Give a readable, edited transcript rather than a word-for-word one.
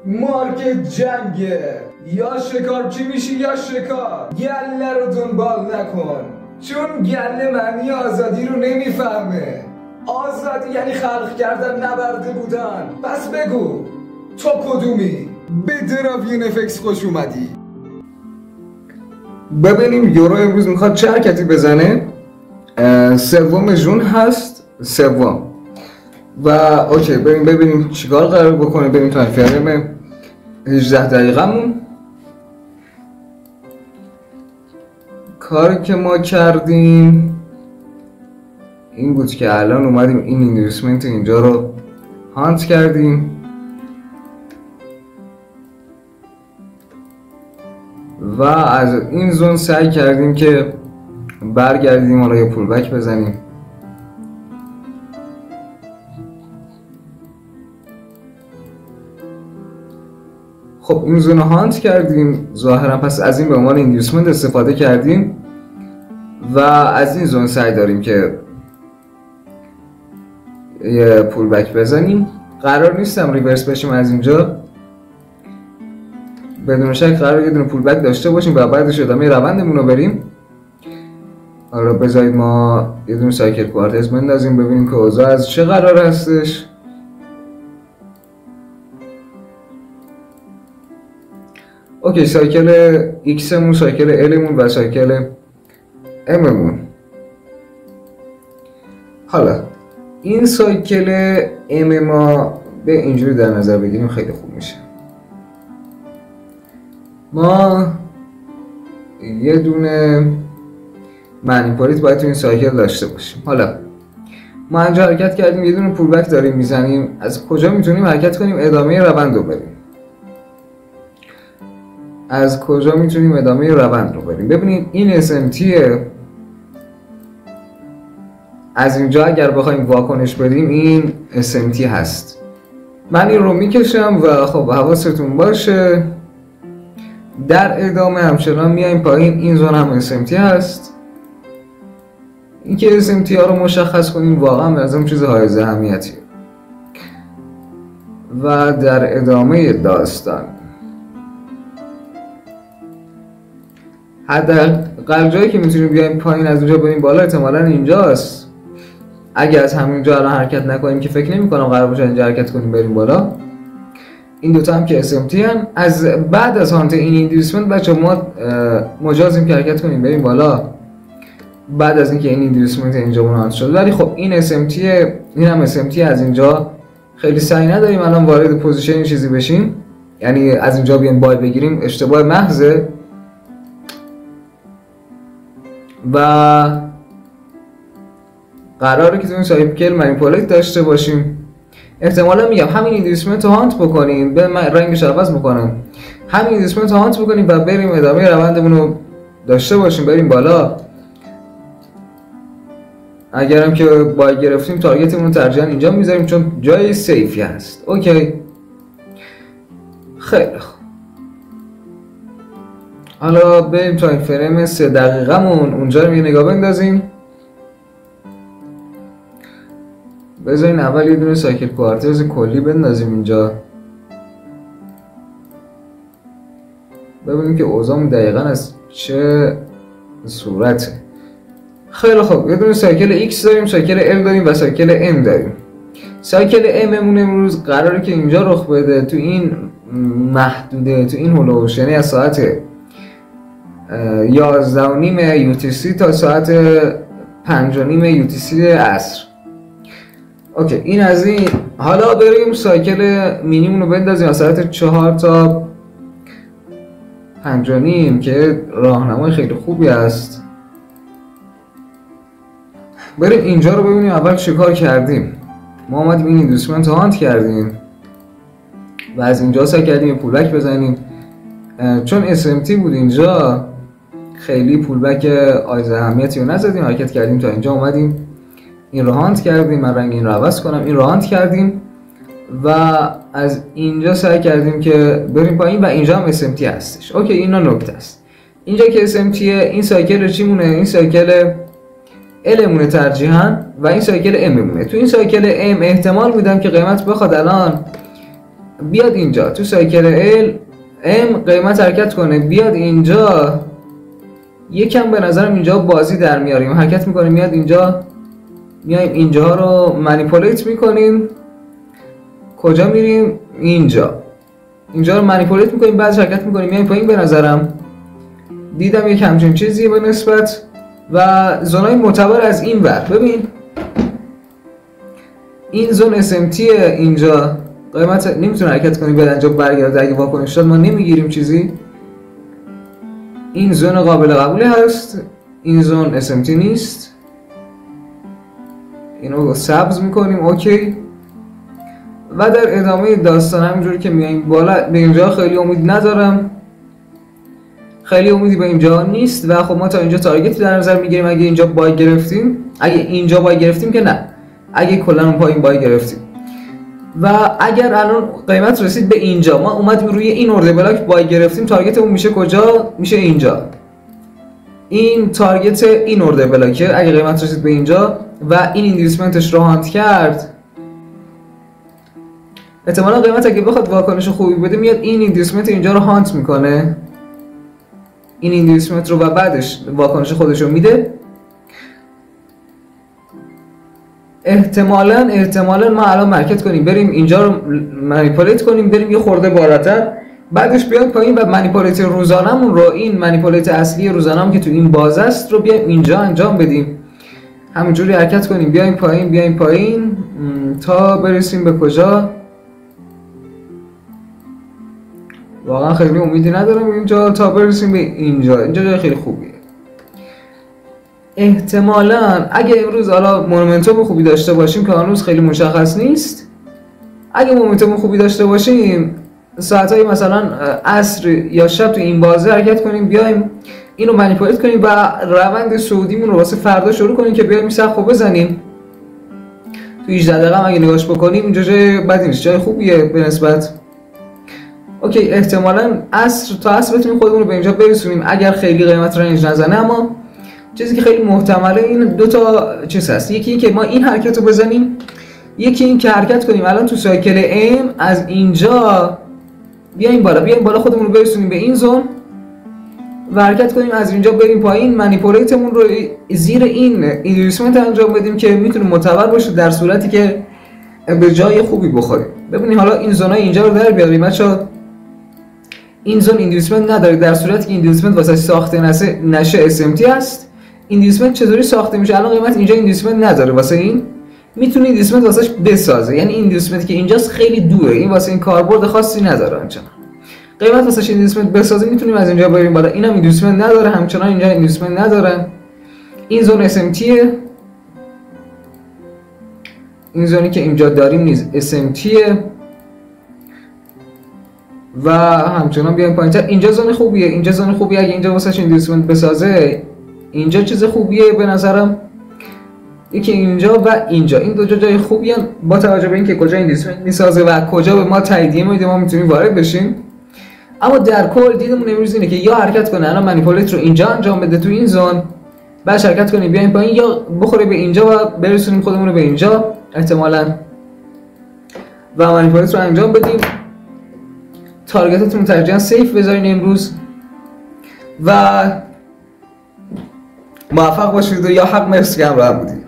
مارکت جنگه، یا شکار چی میشی یا شکار. گله رو دنبال نکن، چون گله معنی آزادی رو نمیفهمه. آزادی یعنی خلق کردن، نبرده بودن. پس بگو تو کدومی؟ به دراوین افکس خوش اومدی. ببینیم یورو امروز میخواد چه حرکتی بزنه. 3 ژون هست، 3 و اوکی ببینیم چیکار قرار بکنه. بریم تا فریم 18 دقیقه‌مون. کاری که ما کردیم این بود که الان اومدیم این ایندوسمنت اینجا رو هانت کردیم و از این زون سعی کردیم که برگردیم حالا یه پول بک بزنیم. خب این زون رو هانت کردیم ظاهرا، پس از این به عنوان ایندوسمنت استفاده کردیم و از این زون سعی داریم که یه پول بک بزنیم. قرار نیستم ریورس بشیم از اینجا، بدون شک قرار یه دونه پول بک داشته باشیم و بعدش ادامه روندمون رو بریم. حالا بذارید ما یه دونه سایکل کوارتز بندازیم ببینیم که اوضاع از چه قرار هستش. اوکی، سایکل X مون، سایکل L مون و سایکل M مون. حالا این سایکل M ما به اینجوری در نظر بگیریم خیلی خوب میشه. ما یه دونه منیپولیت باید تو این سایکل داشته باشیم. حالا ما اینجا حرکت کردیم، یه دونه پول بک داریم میزنیم. از کجا میتونیم حرکت کنیم ادامه روند رو بریم؟ از کجا میتونیم ادامه روند رو بریم؟ ببینید این SMTه. از اینجا اگر بخوایم واکنش بدیم این SMT هست. من این رو میکشم و خب حواستون باشه در ادامه همچنان میایم پایین. این زون هم SMT هست. اینکه SMT ها رو مشخص کنیم واقعا از اون چیز حائز اهمیتیه. و در ادامه داستان حداقل جایی که میتونیم بیایم پایین از اونجا بریم بالا احتمالاً اینجاست. اگه از همینجا الان حرکت نکنیم که فکر نمی‌کنم قرار باشه اینجا حرکت کنیم بریم بالا. این دوتا هم که SMT هن. از بعد از هانت این ایندوسمنت بچه ما مجازیم که حرکت کنیم بریم بالا بعد از اینکه این ایندوسمنت اینجا هانت شد. ولی خب این SMT، این هم SMT. از اینجا خیلی سعی نداریم الان وارد پوزیشن چیزی بشیم، یعنی از اینجا بیایم بای بگیریم، اشتباه محضه. و قراره که تو این سایکل منیپولیت داشته باشیم. احتمالا میگم همین ایندوسمنت رو هانت بکنیم، به من رنگش عوض میکنم، همین ایندوسمنت رو هانت بکنیم و بریم ادامه روندمون رو داشته باشیم، بریم بالا. اگرم که بای گرفتیم تارگتمون رو ترجیحاً اینجا میذاریم چون جای سیفی هست. اوکی، خیلی خوب. حالا بریم تا این فریم 3 دقیقه‌مون، اونجا رو یه نگاه بندازیم. بذارین اول یه دونه سایکل کوارتز کلی بندازیم اینجا ببینیم که اوضاعمون دقیقاً از چه صورته. خیلی خوب، یه دونه سایکل X داریم، سایکل L داریم و سایکل M داریم. سایکل M مون امروز قراره که اینجا رخ بده، تو این محدوده، تو این هولوش، یعنی از ساعت 11:30 UTC تا ساعت 5:30 UTC عصر. اوکی، این از این. حالا بریم سایکل مینیمون رو بندازیم از ساعت 4 تا 5:30 که راهنمای خیلی خوبی است. بریم اینجا رو ببینیم اول چه کار کردیم. ما اومدیم این ایندوسمنت هانت کردیم و از اینجا سعی کردیم یه پولبک بزنیم. چون SMT بود اینجا خیلی پولبک آیز اهمیتی رو نزدیم، حرکت کردیم تا اینجا، اومدیم این رو هانت کردیم. من رنگ این رو عوض کنم، این رو هانت کردیم و از اینجا سعی کردیم که بریم پایین و اینجا هم SMT هستش. اوکی، اینا نکته است. اینجا که SMT، این سایکل چی مونه؟ این سایکل L مونه ترجیحاً و این سایکل M مونه. تو این سایکل M احتمال میدم که قیمت بخواد الان بیاد اینجا تو سایکل ام قیمت حرکت کنه، بیاد اینجا یکم به نظرم اینجا بازی در میاریم، حرکت میکنیم میاد اینجا، میایم اینجا رو منیپولیت میکنیم. کجا میریم؟ اینجا رو منیپولیت میکنیم، بعد حرکت میکنیم میایم پایین. به نظرم دیدم یک همچین چیزیه به نسبت و زونای معتبر از این ور. ببین این زون SMT اینجا قیمت نمیتونه حرکت کنی بعد اینجا برگرده، اگه واکنش داد ما نمیگیریم چیزی. این زون قابل قبولی هست، این زون SMT نیست، اینو سبز میکنیم اوکی. و در ادامه داستان همینجوری که میایم بالا به اینجا خیلی امید ندارم، خیلی امیدی به اینجا نیست و خب ما تا اینجا تارگتی در نظر میگیریم. اگه اینجا بای گرفتیم، اگه اینجا بای گرفتیم که نه، اگه کلا اون پایین بای گرفتیم و اگر الان قیمت رسید به اینجا، ما اومدیم روی این ارده بلاک بای گرفتیم، تارگتمون میشه کجا؟ میشه اینجا. این تارگت این ارده بلاکه. اگه قیمت رسید به اینجا و این ایندیوسمنتش رو هانت کرد، احتمالا قیمت اگه بخواد واکنش خوبی بده میاد این ایندیوسمنت اینجا رو هانت میکنه، این ایندیوسمنت رو، و بعدش واکنش خودش رو میده. احتمالاً ما الان مرکت کنیم بریم اینجا رو منیپولیت کنیم، بریم یه خورده بالاتر، بعدش بیایم پایین و منیپولیت روزانمون رو، این منیپولیت اصلی روزانمون که تو این بازه است رو بیایم اینجا انجام بدیم. همینجوری حرکت کنیم بیایم پایین تا برسیم به کجا؟ واقعا خیلی امیدی ندارم اینجا، تا برسیم به اینجا جای خیلی خوبیه. احتمالاً اگه امروز حالا مومنتوم خوبی داشته باشیم که هنوز خیلی مشخص نیست، اگه مومنتوم خوبی داشته باشیم ساعتهای مثلا عصر یا شب تو این بازه حرکت کنیم، بیایم اینو منیپولیت کنیم و روند صعودیمون رو واسه فردا شروع کنیم که بیایم سقفو بزنیم. تو 18 دقیقه هم اگه نگاش بکنیم اینجا جای بدی نیست، جای خوبیه به نسبت. اوکی احتمالاً عصر تا عصر بتونیم خودمون رو به اینجا برسونیم اگر خیلی قیمت رنج نزنه. اما چیزی که خیلی محتمله این دو تا چیز هست، یکی این که ما این حرکت رو بزنیم، یکی این که حرکت کنیم الان تو سایکل ام از اینجا بیایم بالا خودمون رو برسونیم به این زون و حرکت کنیم از اینجا بریم پایین، منیپولیتمون رو زیر این ایندیوسمنت انجام بدیم که میتونه معتبر باشه در صورتی که به جای خوبی بخوریم. ببینید حالا این زونای اینجا رو در بیاریم بچه‌ها. این زون ایندیوسمنت نداره، در صورتی که ایندیوسمنت واسه ساخته نشه SMT است. ایندیوسمنت چطوری ساخته میشه؟ الان قیمت اینجا ایندیوسمنت نداره، واسه این میتونه ایندیوسمنت واسش بسازه، یعنی ایندیوسمنتی که اینجاست خیلی دوره، این واسه این کاربرد خاصی نداره آنچنان. قیمت واسش ایندیوسمنت بسازه میتونیم از اینجا بریم بالا. اینم ایندیوسمنت نداره، همچنان اینجا ایندیوسمنت نداره. این زون SMT، این زونی که اینجا داریم نیز SMT و همچنان بیایم پایین‌تر. اینجا زون خوبیه، اگه اینجا واسش ایندیوسمنت بسازه اینجا چیز خوبیه به نظرم. یکی اینجا و اینجا، این دو جای خوبی هستن با توجه به اینکه کجا ایندیوسمنت میسازه و کجا به ما تاییدیه میده ما میتونیم وارد بشیم. اما در کل دیدمون امروز اینه که یا حرکت کنه الان منیپولیت رو اینجا انجام بده تو این زون، بعد حرکت کنیم بیایم پایین، یا بخوره به اینجا و برسونیم خودمون رو به اینجا احتمالاً و منیپولیت رو انجام بدیم. تارگتتون ترجیحاً سیف بذارین امروز و موفق باشید و یا حق مرسی که همراه بودید.